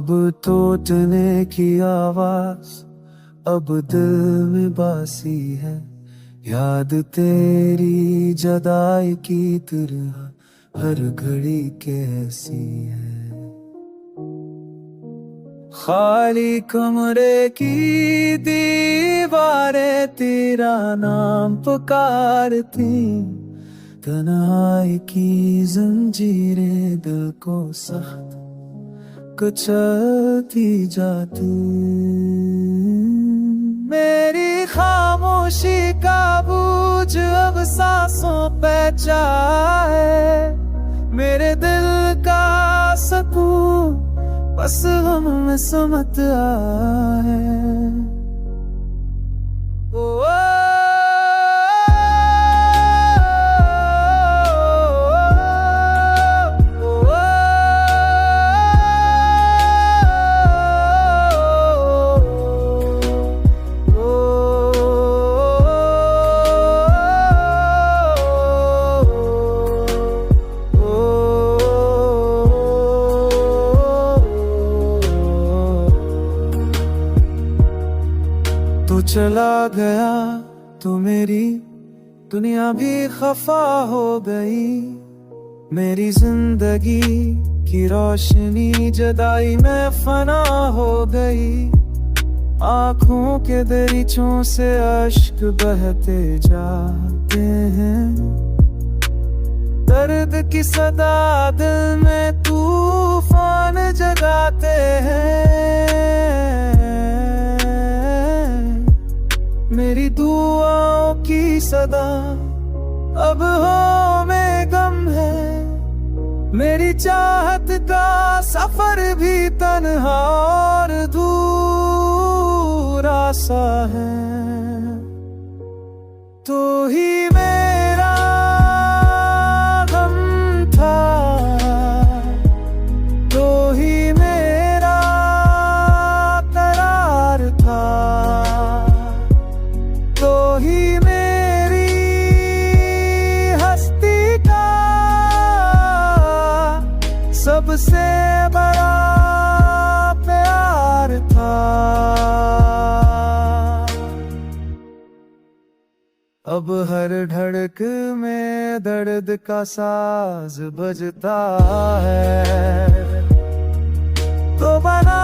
अब टूटने की आवाज अब दिल में बासी है, याद तेरी जुदाई की तरह हर घड़ी कैसी है। खाली कमरे की दीवारें तेरा नाम पुकारती, तन्हाई की जंजीरें दिल को सख्त कुचलती जाती। मेरी खामोशी का बोझ अब सांसों पे जाए, मेरे दिल का सुकून बस हम में समत आए। तू चला गया तो मेरी दुनिया भी खफा हो गई, मेरी जिंदगी की रोशनी जुदाई में फना हो गई। आँखों के दरीचों से अश्क बहते जाते हैं, दर्द की सदा दिल में तूफान जगाते हैं। मेरी दुआओं की सदा अब हो में गम है, मेरी चाहत का सफर भी तन्हा और दूर सा है। तो ही मेरा गम था, तो ही मेरा करार था, तो ही मेरी हस्ती का सबसे बड़ा प्यार था। अब हर धड़क में दर्द का साज बजता है, तो बना